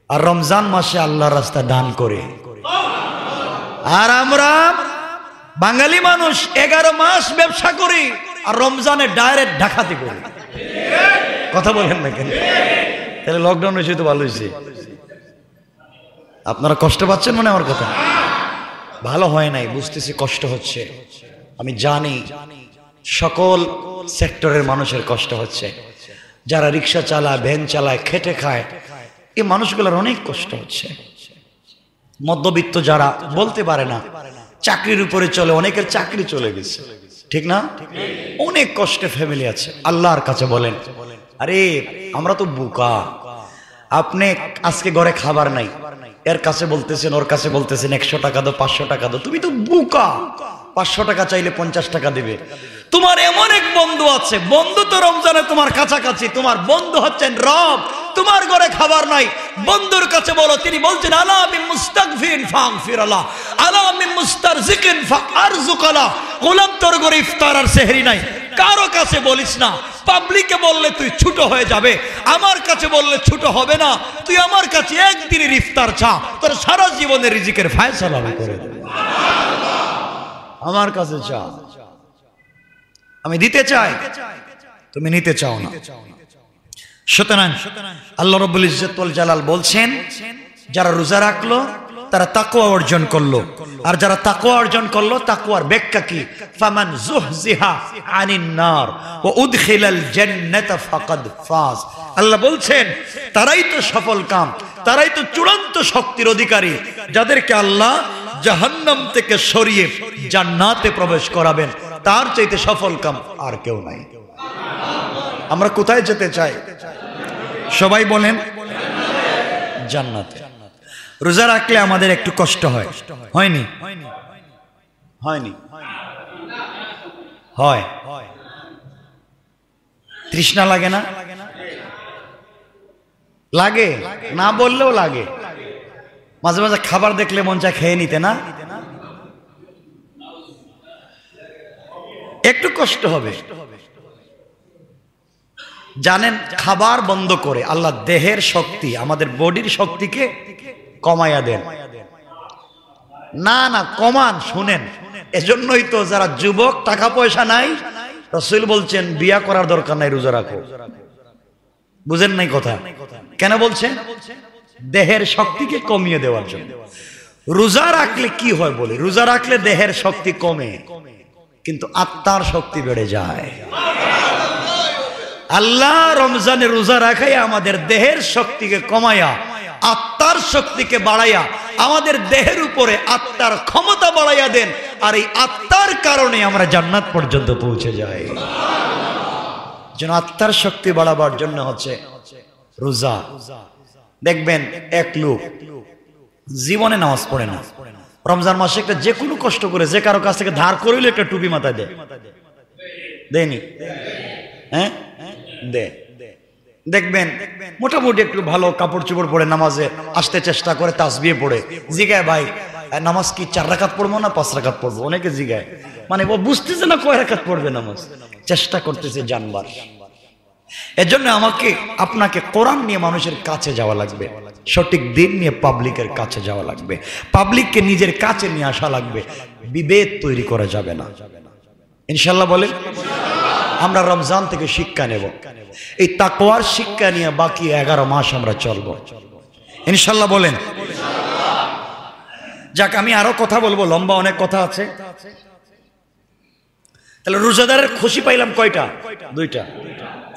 আর রমজান মাসে আল্লাহর রাস্তায় দান করে, আর আমরা বাঙালি মানুষ 11 মাস ব্যবসা করি আর রমজানে ডাইরেক্ট ডাকাতি করি। কথা বলেন না কেন? তাহলে লকডাউন হয়েছে তো ভালো হয়েছে। আপনারা কষ্ট পাচ্ছেন মানে আমার কথা ভালো হয় নাই, বুঝতেছি কষ্ট হচ্ছে। আমি জানি সকল সেক্টরের মানুষের কষ্ট হচ্ছে, যারা রিক্সা চালায়, ভ্যান চালায়, খেটে খায়, এই মানুষগুলোর অনেক কষ্ট হচ্ছে। মধ্যবিত্ত যারা বলতে পারে না, চাকরির উপরে চলে, অনেকের চাকরি চলে গেছে, ঠিক না? অনেক কষ্টে ফ্যামিলি আছে। আল্লাহর কাছে বলেন, আরে আমরা তো বোকা, আপনি আজকে ঘরে খাবার নাই, এর কাছে বলতেছেন, ওর কাছে বলতেছেন 100 টাকা দাও, 500 টাকা দাও। তুমি তো বোকা, 500 টাকা চাইলে 50 টাকা দিবে। তোমার এমন এক বন্ধু আছে, বন্ধু তো রমজানে তোমার কাছাকাছি, তোমার বন্ধু হচ্ছেন রব। তোমার ঘরে খাবার নাই, বন্ধুর কাছে বলো, তিনি বলছেন আলা মিন মুস্তাগফিরিন ফাগফির আল্লাহ, আলা মিন মুস্তারজিকিন ফারজুকালা। গোলাম, তোর ঘরে ইফতার আর সেহরি নাই, কারো কাছে বলিস না। পাবলিকে বললে তুই ছোট হয়ে যাবে, আমার কাছে বললে ছোট হবে না। তুই আমার কাছে একদিনের ইফতার চা, তোর সারা জীবনের রিজিকের ফয়সালা আমি করে দেব। আমার কাছে চা, আমি দিতে চাই, তুমি নিতে চাও না। সুতরাং আল্লাহ রাব্বুল ইজ্জত ওয়াল জালাল বলছেন, যারা রোজা রাখলো তারা তাকওয়া অর্জন করলো, আর যারা তাকওয়া অর্জন করলো, তাকওয়ার ব্যাখ্যা কি? ফামান যুহজিহা আনিন নার ওয়া উদখিলাল জান্নাতা ফাকাদ ফাজ। আল্লাহ বলছেন তারাই তো সফল কাম, তারাই তো চূড়ান্ত শক্তির অধিকারী, যাদেরকে আল্লাহ জাহান্নাম থেকে সরিয়ে জান্নাতে প্রবেশ করাবেন। তার চাইতে সফল কাম আর কেউ নাই। আমরা কোথায় যেতে চাই? সবাই বলেন জান্নাতে। রোজা রাখলে আমাদের একটু কষ্ট হয়, হয়নি? হয়নি? হয়। তৃষ্ণা লাগে না? লাগে, না বললেও লাগে। মাঝে মাঝে খাবার দেখলে মন চায় খেয়ে নিতে, না? একটু কষ্ট হবে। জানেন, খাবার বন্ধ করে আল্লাহ দেহের শক্তি, আমাদের বডির শক্তিকে কমাইয়া দেন। না না, কমান, শুনেন। এজন্যই তো যারা যুবক, টাকা পয়সা নাই, রাসূল বলছেন বিয়া করার দরকার নাই, রোজা রাখো। বুঝেন নাই কথা? কেন বলছেন? দেহের শক্তিকে কমিয়ে দেওয়ার জন্য। রোজা রাখলে কি হয় বলে? রোজা রাখলে দেহের শক্তি কমে, কিন্তু আত্মার শক্তি বেড়ে যায়। আল্লাহ রমজানে রোজা রাখাই আমাদের দেহের শক্তিকে কমায়া আত্মার শক্তিকে বাড়াইয়া আমাদের দেহের উপরে আত্মার ক্ষমতা বাড়াইয়া দেন, আর এই আত্মার কারণে আমরা জান্নাত পর্যন্ত পৌঁছে যাই। যেন আত্মার শক্তি বাড়াবার জন্য হচ্ছে রোজা। দেখবেন এক লোক জীবনে নামাজ পড়ে না, রমজান মাসে একটা যে কোনো কষ্ট করে, যে কারো কাছ থেকে ধার করিলে একটা টুপি মাথায় দেয়, দেয়নি? হ্যাঁ, দে। দেখবেন মোটামুটি একটু ভালো কাপড় চোপড় পরে নামাজে আসতে চেষ্টা করে, তাসবিহ পড়ে। জিগায় ভাই নামাজ কি 4 রাকাত পড়বো না 5 রাকাত পড়বো? অনেকে জিগায়, মানে ও বুঝতেছে না কয় রাকাত পড়বে নামাজ, চেষ্টা করতেছে জানবার। এজন্য আমাকে আপনাকে কোরআন নিয়ে মানুষের কাছে যাওয়া লাগবে, সঠিক দিন নিয়ে পাবলিকের কাছে যাওয়া লাগবে, পাবলিককে নিজের কাছে নিয়ে আসা লাগবে। বিভেদ তৈরি করা যাবে না, ইনশাআল্লাহ বলেন। আমরা রমজান থেকে শিক্ষা নেব, এই তাকওয়ার শিক্ষা নিয়ে বাকি 11 মাস আমরা চলব, ইনশাআল্লাহ বলেন। যাক, আমি আরো কথা বলবো, লম্বা অনেক কথা আছে। তাহলে রোজাদারের খুশি পাইলাম কয়টা? 2টা।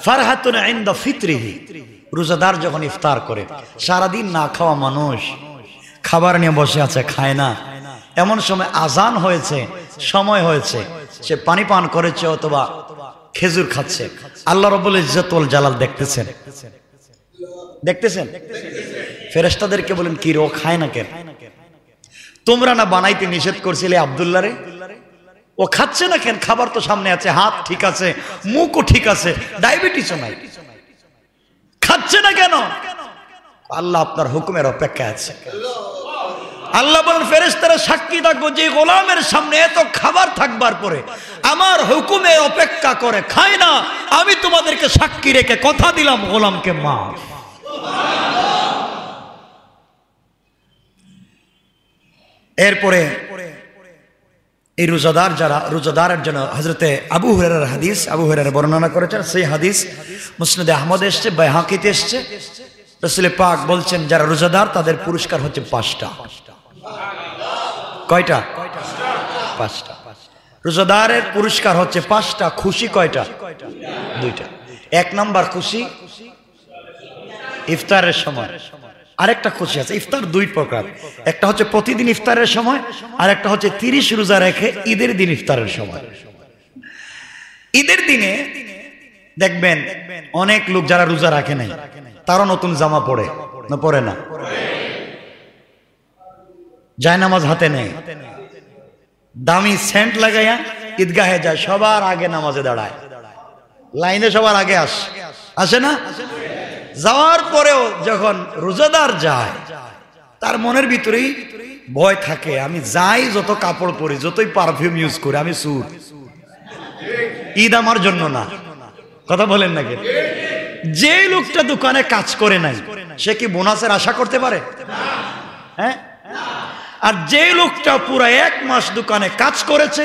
ফারহাতুন ইনদা ফিতরিহি, রোজাদার যখন ইফতার করে, সারাদিন না খাওয়া মানুষ খাবার নিয়ে বসে আছে, খায় না, এমন সময় আজান হয়েছে, সময় হয়েছে, সে পানি পান করেছে অথবা খেজুর খাচ্ছে, আল্লাহ রাব্বুল ইজ্জত ওয়াল জালাল দেখতেছেন, দেখতেছেন। ফেরেশতাদেরকে বলেন, কি রে, ও খায় না কেন? তোমরা না বানাইতে নিষেধ করছিলে আব্দুল্লাহ রে, ও খাচ্ছে না কেন? খাবার তো সামনে আছে, হাত ঠিক আছে, মুখও ঠিক আছে, ডায়াবেটিসও নাই, খাচ্ছে না কেন? আল্লাহ আপনার হুকুমের অপেক্ষায় আছে। আল্লাহ বলেন, ফেরেশতারা সাক্ষী থাকবো, যে গোলামের সামনে এত খাবার থাকবার পরে আমার হুকুমের অপেক্ষা করে খায় না, আমি তোমাদেরকে সাক্ষী রেখে কথা দিলাম গোলামকে মাফ। এরপরে এই রোজাদার যারা, রোজাদারের জন্য হযরতে আবু হুরায়রার হাদিস, আবু হুরায়রা বর্ণনা করেছেন, সেই হাদিস মুসনাদে আহমদ এসেছে, বাইহাকিতে এসেছে। রাসূল পাক বলছেন যারা রোজাদার তাদের পুরস্কার হচ্ছে 5টা। কয়টা? 5টা। রোজাদারের পুরস্কার হচ্ছে 5টা। খুশি কয়টা? 2টা। 1 নাম্বার খুশি ইফতারের সময়, আরেকটা খুশি আছে। ইফতার 2 প্রকার, একটা হচ্ছে প্রতিদিন ইফতারের সময়, আর একটা হচ্ছে 30 রোজা রেখে ঈদের দিন ইফতারের সময়। ঈদের দিনে দেখবেন অনেক লোক যারা রোজা রাখে নাই তারা নতুন জামা পরে না, পরে না, জায়নামাজ হাতে নেই, দামি সেন্ট লাগাইয়া ঈদগাহে যায়, সবার আগে নামাজে দাঁড়ায়, লাইনে সবার আগে আসে না? যাওয়ার পরেও যখন রোজাদার যায় তার মনের ভিতরেই ভয় থাকে, আমি যাই যত কাপড় পরি, যতই পারফিউম ইউজ করি, আমি সুর, ঈদ আমার জন্য না। কথা বলেন না? যে লোকটা দোকানে কাজ করে নাই সে কি বোনাসের আশা করতে পারে? হ্যাঁ। আর যে লোকটা পুরো 1 মাস দোকানে কাজ করেছে,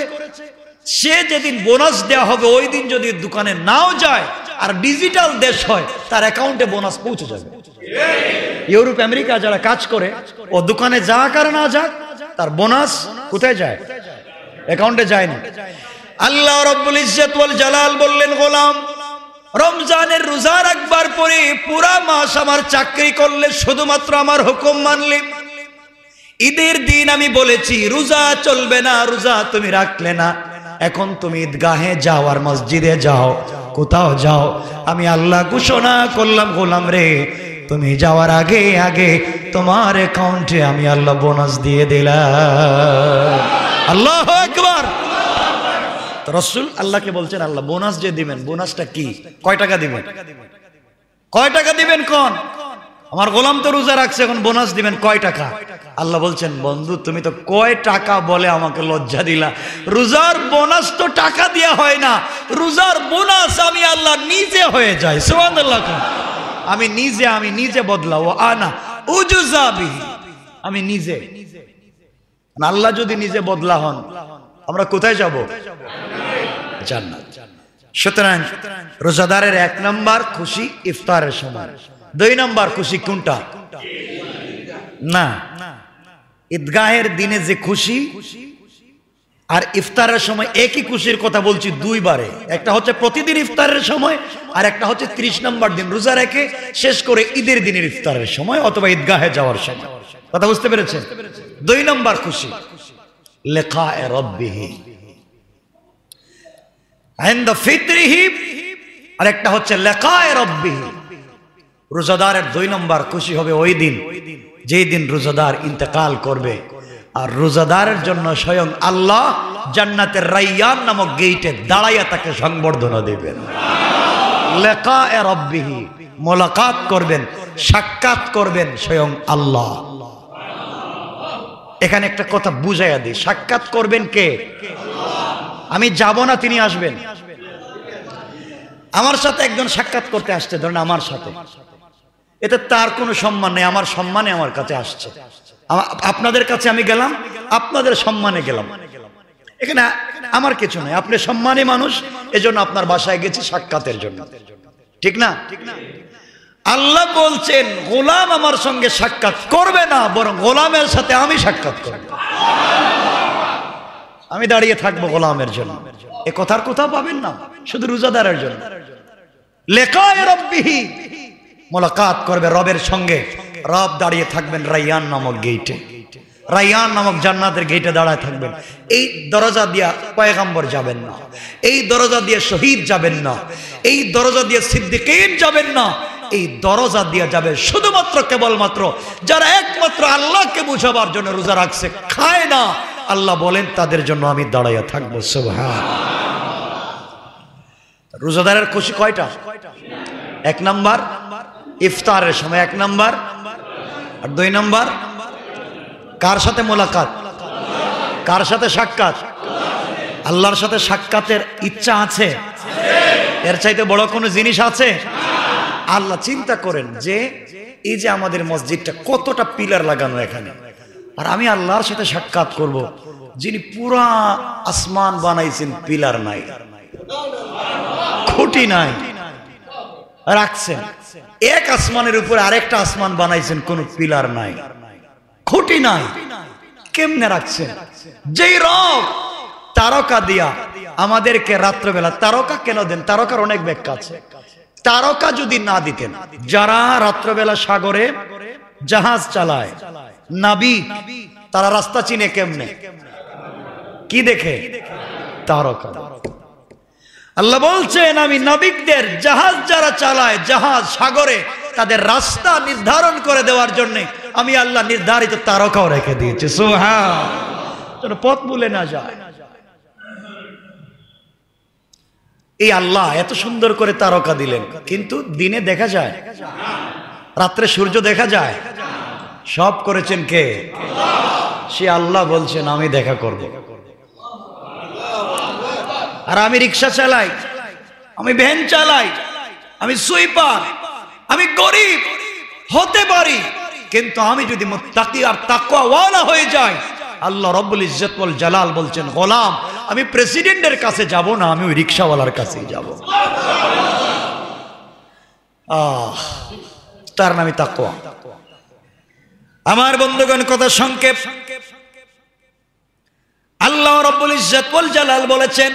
সে যেদিন বোনাস দেওয়া হবে ওই দিন যদি দোকানে নাও যায়, আর ডিজিটাল দেশ হয়, তার অ্যাকাউন্টে বোনাস পৌঁছে যাবে। ইউরোপ আমেরিকা যারা কাজ করে, ও দোকানে যাক আর না যাক, তার বোনাস কোথায় যায়? অ্যাকাউন্টে যায় না। আল্লাহ রাব্বুল ইজ্জত ওয়াল জালাল বললেন, গোলাম রমজানের রোজা রাখবার পরে পুরা মাস আমার চাকরি করলে, শুধুমাত্র আমার হুকুম মানলে, ঈদের দিন আমি বলেছি রোজা চলবে না, রোজা তুমি রাখলে না, এখন তুমি ঈদগাহে যাও আর মসজিদে যাও, কোথাও যাও, আমি আল্লাহ ঘোষণা করলাম গোলাম রে, তুমি যাওয়ার আগে আগে তোমার অ্যাকাউন্টে আমি আল্লাহ বোনাস দিয়ে দিলাম। আল্লাহু আকবার। রাসূল আল্লাহকে বলছেন, আল্লাহ বোনাস যে দিবেন, বোনাসটা কি? কয় টাকা দিবেন? কয় টাকা দিবেন? কোন আমার গোলাম তো রোজা রাখছে, এখন বোনাস দিবেন কয় টাকা? আল্লাহ বলছেন, বন্ধু তুমি তো কয় টাকা বলে আমাকে লজ্জা দিলা। রোজার বোনাস তো টাকা দেয়া হয় না, রোজার বোনাস আমি আল্লাহ নিজে হয়ে যায়। সুবহানাল্লাহ। আমি নিজে বদলাও, আনা উজুজা বিহি, আমি নিজে। আল্লাহ যদি নিজে বদলা হন, আমরা কোথায় যাব? জান্নাত। সুতরাং রোজাদারের 1 নাম্বার খুশি ইফতারের সময়, 2 নাম্বার খুশি কোনটা? না, ঈদগাহের দিনে যে খুশি আর ইফতারের সময় একই খুশির কথা বলছি 2 বারে। একটা হচ্ছে প্রতিদিন ইফতারের সময়, আর একটা হচ্ছে 30 নম্বর দিন রোজা রেখে শেষ করে ঈদের দিনের ইফতারের সময় অথবা ঈদগাহে যাওয়ার সময়। কথা বুঝতে পেরেছেন? 2 নম্বর খুশি লিকায়ে রাব্বিহি ইনদা ফিতরিহি, আর একটা হচ্ছে লিকায়ে রাব্বিহি। রোজাদারের 2 নম্বর খুশি হবে ওই দিন যেই দিন রোজাদার ইন্তেকাল করবে, আর রোজাদারের জন্য স্বয়ং আল্লাহ জান্নাতের রায়্যান নামক গেটে দাঁড়াইয়া তাকে সংবর্ধনা দেবেন। লিকায়ে রাব্বিহি, মোলাকাত করবেন, সাক্ষাৎ করবেন স্বয়ং আল্লাহ। এখানে একটা কথা বুঝাইয়া দিই, সাক্ষাৎ করবেন কে? আমি যাব না, তিনি আসবেন। আমার সাথে একজন সাক্ষাৎ করতে আসছে, ধরেন আমার সাথে, এতে তার কোনো সম্মান নেই, আমার সম্মানে আমার কাছে আসছে। আপনাদের কাছে আমি গেলাম, আপনাদের সম্মানে গেলাম, এখানে আমার কিছু নাই, আপনি সম্মানী মানুষ, এজন্য আপনার বাসায় গেছি সাক্ষাতের জন্য, ঠিক না? আল্লাহ বলছেন গোলাম আমার সঙ্গে সাক্ষাৎ করবে না, বরং গোলামের সাথে আমি সাক্ষাৎ করব, আমি দাঁড়িয়ে থাকবো গোলামের জন্য। এ কথার কোথাও পাবেন না, শুধু রোজাদারের জন্য। লিকায়ে রাব্বিহি, মোলাকাত করবে রবের সঙ্গে, রব দাঁড়িয়ে থাকবেন রায়্যান নামক গেটে, রায়্যান নামক জান্নাতের গেটে দাঁড়ায় থাকবেন। এই দরজা দিয়া পয়গম্বর যাবেন না, এই দরজা দিয়ে শহীদ যাবেন না, এই দরজা দিয়ে সিদ্দিকীন যাবেন না, এই দরজা দিয়ে যাবে শুধুমাত্র কেবলমাত্র যারা একমাত্র আল্লাহকে বুঝাবার জন্য রোজা রাখছে, খায় না। আল্লাহ বলেন তাদের জন্য আমি দাঁড়াইয়া থাকবো। সুবহান। রোজাদারের খুশি কয়টা? 1 নাম্বার ইফতারের সময়, 1 নাম্বার, আর 2 নাম্বার কার সাথে মোলাকাত, কার সাথে সাক্ষাৎ? আল্লাহর সাথে সাক্ষাতের ইচ্ছা আছে? এর চাইতে বড় কোনো জিনিস আছে? আল্লাহ চিন্তা করেন যে এই যে আমাদের মসজিদটা কতটা পিলার লাগানো এখানে, আর আমি আল্লাহর সাথে সাক্ষাৎ করব যিনি পুরা আসমান বানাইছেন, পিলার নাই, খুঁটি নাই, রাখছেন। এক আসমানের উপরে আরেকটা আসমান বানাইছেন, কোনো পিলার নাই, খুঁটি নাই, কেমনে রাখছেন? যেই রব তারকা দিয়া আমাদেরকে রাত্রবেলা, তারকা কেন দেন? তারকার অনেক ব্যাখ্যা আছে। তারকা যদি না দিতেন, যারা রাত্রবেলা সাগরে জাহাজ চালায়, নাবিক, তারা রাস্তা চিনে কেমনে? কি দেখে? তারকা। আল্লাহ বলছেন আমি নাবিকদের, জাহাজ যারা চালায়, জাহাজ সাগরে, তাদের রাস্তা নির্ধারণ করে দেওয়ার জন্য আমি আল্লাহ নির্ধারিত তারকাও রেখে দিয়েছি। সুবহান, পথ ভুলে না যায়। এই আল্লাহ এত সুন্দর করে তারকা দিলেন, কিন্তু দিনে দেখা যায়? রাত্রে সূর্য দেখা যায়? সব করেছেন কে? সে আল্লাহ বলছেন আমি দেখা করব। আর আমি রিক্সা চালাই, আমি ভ্যান চালাই, আমি সুইপার, আমি গরিব হতে পারি, কিন্তু আমি যদি মুত্তাকি আর তাকওয়াওয়ালা হয়ে যাই, আল্লাহ রব্বুল ইজ্জত ওয়াল জালাল বলছেন গোলাম আমি প্রেসিডেন্টের কাছে যাব না, আমি ওই রিক্সাওয়ালার কাছেই যাব। তার নামই তাকওয়া। আমার বন্ধুগণ, কথা সংক্ষেপ, আল্লাহ রব্বুল ইজ্জত ওয়াল জালাল বলেছেন,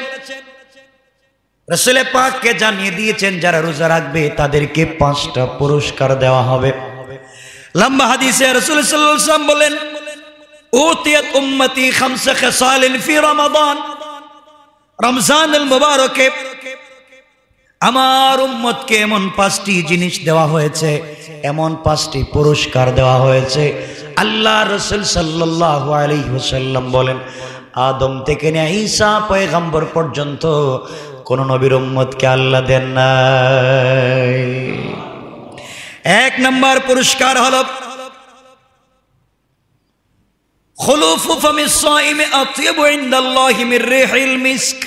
রাসূল পাককে জানিয়ে দিয়েছেন যারা রোজা রাখবে তাদেরকে 5টা পুরস্কার দেওয়া হবে। লম্বা হাদিসে রাসূল সাল্লাল্লাহু আলাইহি ওয়াসাল্লাম বলেন, উতিয়াত উম্মতি খামসা খিসালিন ফি রমাদান, রমজানুল মুবারকে আমার উম্মতকে এমন 5টি জিনিস দেওয়া হয়েছে, এমন 5টি পুরস্কার দেওয়া হয়েছে। আল্লাহ রাসূল সাল্লাল্লাহু আলাইহি ওয়াসাল্লাম বলেন, আদম থেকে নিয়ে ঈসা পয়গম্বর পর্যন্ত কোন নবীর উম্মতকে আল্লাহ দেন নাই। 1 নম্বর পুরস্কার হলো খুলুফু ফামিস সাইমি আতইবু ইনদাল্লাহি মির রিহিল মিস্ক।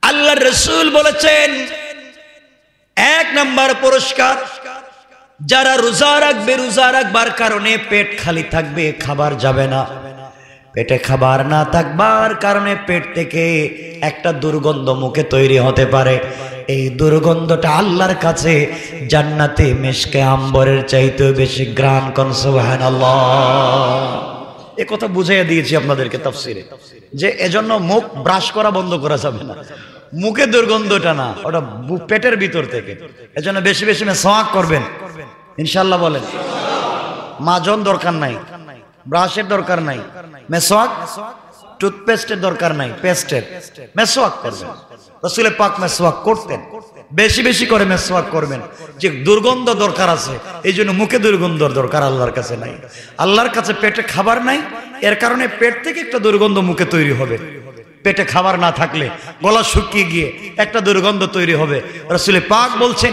আল্লাহর রাসূল বলেছেন 1 নম্বর পুরস্কার, যারা রোজা রাখবে, রোজা রাখবার কারণে পেট খালি থাকবে, খাবার যাবে না, পেটে খাবার না থাকবার কারণে পেট থেকে একটা দুর্গন্ধ মুখে তৈরি হতে পারে। এই দুর্গন্ধটা আল্লাহর কাছে জান্নাতে মিশকে আম্বরের চাইতে বেশি ঘ্রাণ। কোন সুবহানাল্লাহ। এই কথা বুঝাইয়া দিয়েছি আপনাদেরকে তাফসীরে, যে এজন্য মুখ ব্রাশ করা বন্ধ করা যাবে না। মুখে দুর্গন্ধটা না, ওটা পেটের ভিতর থেকে। এজন্য বেশি বেশি মেসওয়াক করবেন ইনশাআল্লাহ। বলেন মাজন দরকার নাই, ব্রাশের দরকার নাই, মেসওয়াক টুথপেস্টের দরকার নাই, পেস্টের মেসওয়াক করবেন। রাসূল পাক মেসওয়াক করতেন, বেশি বেশি করে মেসওয়াক করবেন। যে দুর্গন্ধ দরকার আছে, এই জন্য মুখে দুর্গন্ধর দরকার আল্লাহর কাছে নাই। আল্লাহর কাছে পেটে খাবার নাই, এর কারণে পেট থেকে একটা দুর্গন্ধ মুখে তৈরি হবে। পেটে খাবার না থাকলে গলা শুকিয়ে গিয়ে একটা দুর্গন্ধ তৈরি হবে। রাসূল পাক বলছেন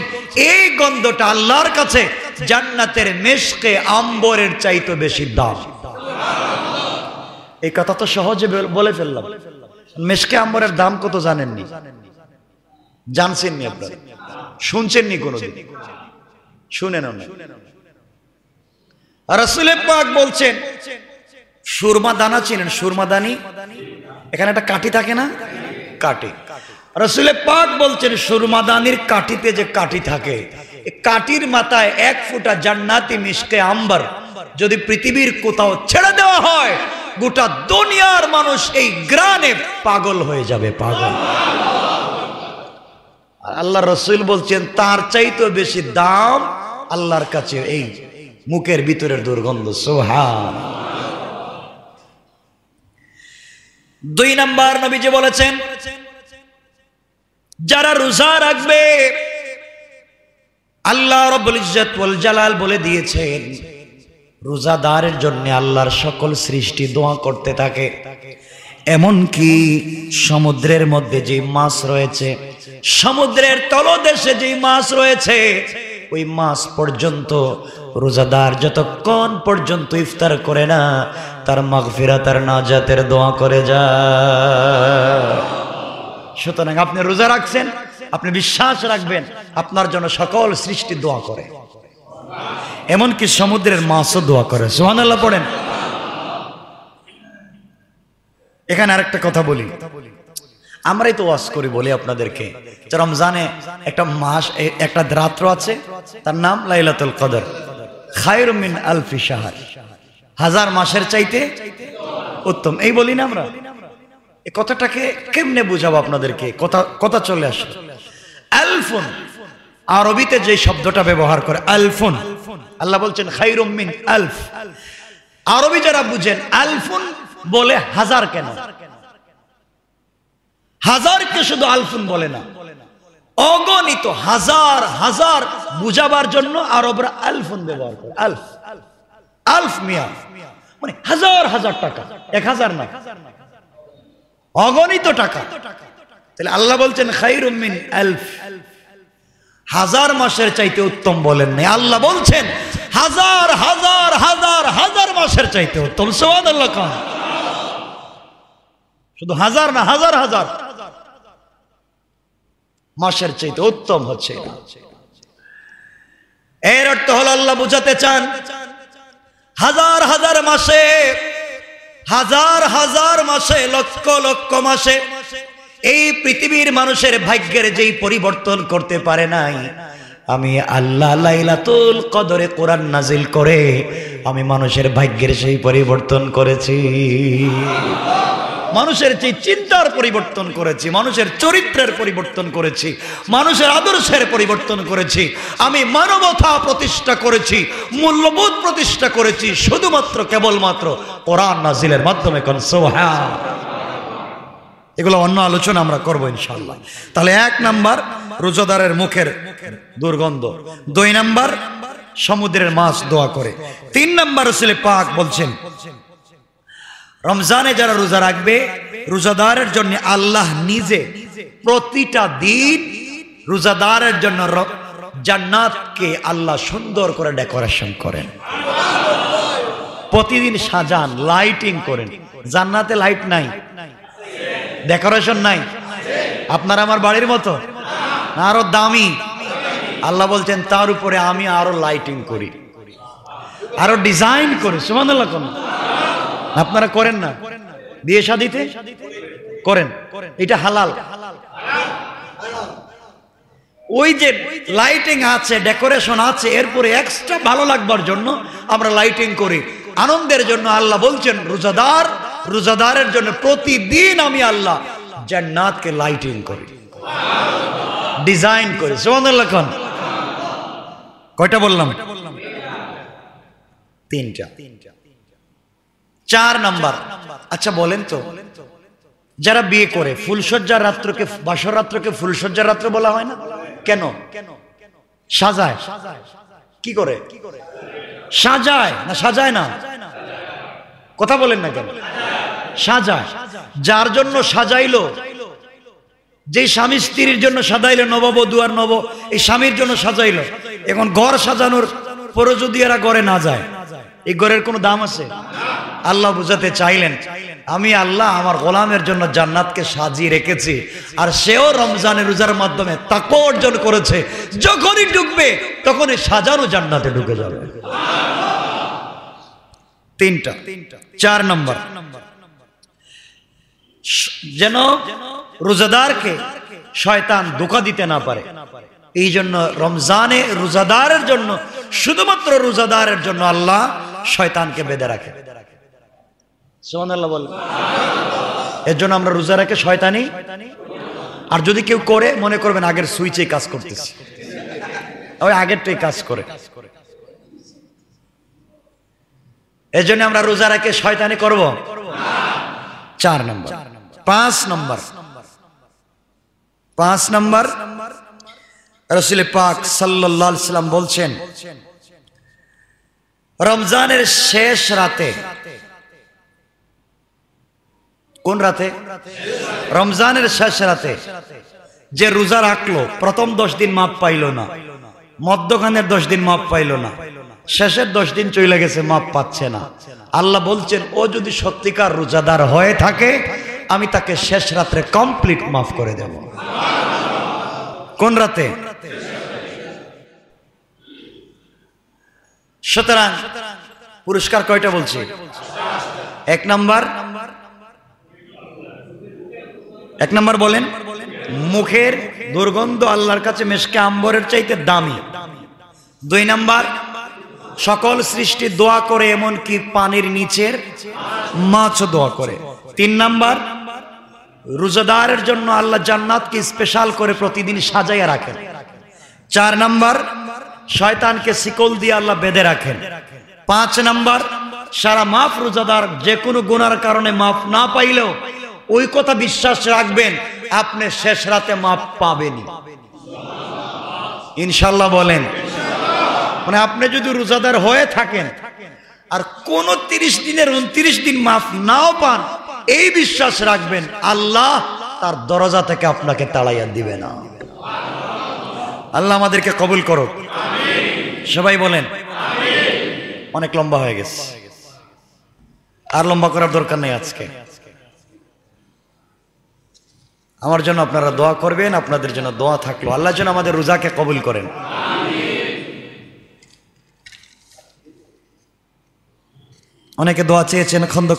এই গন্ধটা আল্লাহর কাছে জান্নাতের মেশকে আম্বরের চাইতে বেশি দাম। এই কথা তো সহজে বলে ফেললাম। মেশকে আম্বরের দাম কত জানেননি? জানছেননি? আপনারা শুনছেননি? কোনদিন শুনেন না? রাসূল পাক বলছেন সুরমা দানা চিনেন? সুরমা দানি, এখানে একটা কাঠি থাকে না, কাঠি। রাসূল পাক বলছেন সুরমা দানির কাঠিতে যে কাঠি থাকে, এই কাঠির মাথায় 1 ফোঁটা জান্নাতি মিশকে আম্বর যদি পৃথিবীর কোথাও ছেড়ে দেওয়া হয়, গোটা দুনিয়ার মানুষ এই গ্রানে পাগল হয়ে যাবে, পাগল। আল্লাহ রাসূল বলছেন তার চাইতে বেশি দাম আল্লাহর কাছে এই মুখের ভিতরের দুর্গন্ধ। সুবহান। 2 নম্বর নবীজি বলেছেন যারা রোজা রাখবে, আল্লাহ রাব্বুল ইজ্জত ওয়াল জালাল বলে দিয়েছেন রোজাদারের জন্য আল্লাহর সকল সৃষ্টি দোয়া করতে থাকে। এমনকি সমুদ্রের মধ্যে যে মাছ রয়েছে, সমুদ্রের তলদেশে যে মাছ রয়েছে, ওই মাস পর্যন্ত রোজাদার যতক্ষণ পর্যন্ত ইফতার করে না তার মাগফিরাত আর নাজাতের দোয়া করে যায়। সুতরাং আপনি রোজা রাখছেন, আপনি বিশ্বাস রাখবেন আপনার জন্য সকল সৃষ্টি দোয়া করে, এমনকি সমুদ্রের মাছও দোয়া করে। সুবহানাল্লাহ পড়েন। এখানে আরেকটা কথা বলি, আমরাই তো ওয়াজ করি, বলি আপনাদেরকে যে রমজানে একটা মাস, একটা রাত্র আছে, তার নাম লাইলাতুল কদর, খায়রুম মিন আলফি শাহর, হাজার মাসের চাইতে উত্তম। এই বলি না আমরা? এই কথাটাকে কেমনে বুঝাবো আপনাদেরকে? কথা চলে আসে। আলফুন আরবিতে যে শব্দটা ব্যবহার করে আলফুন, আল্লাহ বলছেন খায়রুম মিন আলফ। আরবি যারা বুঝেন আলফুন বলে হাজার কেন, হাজারকে শুধু আলফুন বলে না, অগণিত হাজার হাজার বুঝাবার জন্য আরবরা আলফুন ব্যবহার করে। আলফ, আলফ মিয়া মানে হাজার হাজার টাকা, 1000 না, অগণিত টাকা। তাহলে আল্লাহ বলছেন খায়রুম মিন আলফ, হাজার মাসের চাইতে উত্তম বলেন নাই, আল্লাহ বলছেন হাজার হাজার হাজার হাজার মাসের চাইতে উত্তম। সুবহানাল্লাহ। শুধু হাজার না, হাজার হাজার মাসের চাইতে উত্তম হচ্ছে। এর অর্থ হলো আল্লাহ বুঝাতে চান হাজার হাজার মাসে, হাজার হাজার মাসে, লক্ষ লক্ষ মাসে এই পৃথিবীর মানুষের ভাগ্যের যেই পরিবর্তন করতে পারে নাই, আমি আল্লাহ লাইলাতুল কদরে কোরআন নাজিল করে আমি মানুষের ভাগ্যের সেই পরিবর্তন করেছি। মানুষের যে চিন্তার পরিবর্তন করেছি, মানুষের চরিত্রের পরিবর্তন করেছি, মানুষের আদর্শের পরিবর্তন করেছি, আমি মানবতা প্রতিষ্ঠা করেছি, মূল্যবোধ প্রতিষ্ঠা করেছি শুধুমাত্র কেবলমাত্র কোরআন নাজিলের মাধ্যমে। কোন সুবহান। এগুলো অন্য আলোচনা আমরা করবো ইনশাআল্লাহ। তাহলে 1 নাম্বার রোজাদারের মুখের দুর্গন্ধ, 2 নাম্বার সমুদ্রের মাছ দোয়া করে, 3 নাম্বার রাসূল পাক বলছেন রমজানে যারা রোজা রাখবে রোজাদারের জন্য আল্লাহ নিজে প্রতিটা দিন রোজাদারের জন্য জান্নাতকে আল্লাহ সুন্দর করে ডেকোরেশন করেন, প্রতিদিন সাজান, লাইটিং করেন। জান্নাতে লাইট নাই, ডেকোরেশন নাই, আপনার আমার বাড়ির মতো না, আরো দামি। আল্লাহ বলছেন তার উপরে আমি আরো লাইটিং করি, আরো ডিজাইন করি। সুবহানাল্লাহ। আপনারা করেন না? বিয়ে শাদীতে করেন, এটা হালাল। ওই যে লাইটিং আছে, ডেকোরেশন আছে, এরপরে এক্সট্রা ভালো লাগবার জন্য আমরা লাইটিং করি, আনন্দের জন্য। আল্লাহ বলছেন রোজাদারের জন্য প্রতিদিন আমি আল্লাহ জান্নাতকে লাইটিং করি, ডিজাইন করি। সুবহানাল্লাহ। কয়টা বললাম? 3টা। 4 নাম্বার, আচ্ছা বলেন তো, যারা বিয়ে করে ফুলসজ্জার রাত্রকে, বাসর রাত্রকে ফুলসজ্জার রাত্র বলা হয় না কেন? সাজায়। কি করে? সাজায় না সাজায় না? কথা বলেন না কেন? সাজায়। যার জন্য সাজাইলো, যে স্বামী স্ত্রীর জন্য সাজাইলো, নববধূ আর এই স্বামীর জন্য সাজাইলো, এখন ঘর সাজানোর পরে যদি এরা ঘরে না যায়, এই ঘরের কোনো দাম আছে? আল্লাহ বুঝাতে চাইলেন আমি আল্লাহ আমার গোলামের জন্য জান্নাতকে সাজিয়ে রেখেছি, আর সেও রমজানের রোজার মাধ্যমে তাকওয়া অর্জন করেছে। যখনই ঢুকবে তখনই সাজানো জান্নাতে ঢুকে যাবে। 3টা। 4 নাম্বার, যেন রোজাদারকে শয়তান ধোঁকা দিতে না পারে, এই জন্য রমজানে রোজাদারের জন্য, শুধুমাত্র রোজাদারের জন্য আল্লাহ শয়তানকে বেঁধে রাখে। সুবহানাল্লাহ বল। এর জন্য আমরা রোজা রেখে শয়তানি, আর যদি কেউ করে মনে করবেন আগের সুইচে কাজ করতেছি, ওই আগেরটাই কাজ করে। এর জন্য আমরা রোজা রেখে শয়তানি করব? 4 নাম্বার। 5 নাম্বার, 5 নাম্বার রাসূল পাক সাল্লাল্লাহু আলাইহি ওয়াসাল্লাম বলছেন রমজানের শেষ রাতে, কোন রাতে? রমজানের শেষ রাতে যে রোজা রাখলো, প্রথম 10 দিন মাপ পাইল না, মধ্যখানের 10 দিন মাপ পাইল না, শেষের 10 দিন চলে গেছে, মাপ পাচ্ছে না। আল্লাহ বলছেন ও যদি সত্যিকার রোজাদার হয়ে থাকে আমি তাকে শেষ রাত্রে কমপ্লিট মাফ করে দেব। কোন রাতে? সুতরাং পুরস্কার কয়টা বলছি? 1 নাম্বার বলেন, মুখের দুর্গন্ধ আল্লাহর কাছে মেশকে আম্বরের চাইতে দামি। 2 নাম্বার, সকল সৃষ্টি দোয়া করে, এমনকি পানির নিচের মাছও দোয়া করে। 3 নাম্বার, রোজাদারের জন্য আল্লাহ জান্নাতকে স্পেশাল করে প্রতিদিন সাজাইয়া রাখেন। 4 নাম্বার, শয়তানকে শিকল দিয়ে আল্লাহ বেঁধে রাখেন। 5 নাম্বার, সারা মাফ রোজাদার যে কোনো গুনার কারণে মাফ না পাইলেও ওই কথা বিশ্বাস রাখবেন আপনি শেষ রাতে মাফ পাবেনই ইনশাআল্লাহ। বলেন, মানে আপনি যদি রোজাদার হয়ে থাকেন আর কোন 30 দিনের 29 দিন মাফ নাও পান, এই বিশ্বাস রাখবেন আল্লাহ তার দরজা থেকে আপনাকে তাড়াইয়া দিবে না। আল্লাহ আমাদেরকে কবুল করুক, সবাই বলেন আমিন। অনেক লম্বা হয়ে গেছে, আর লম্বা করার দরকার নেই। আজকে আমার জন্য আপনারা দোয়া করবেন, আপনাদের জন্য দোয়া থাকলো। আল্লাহ যেন আমাদের রোজাকে কবুল করেন। অনেকে দোয়া চেয়েছেন খন্দ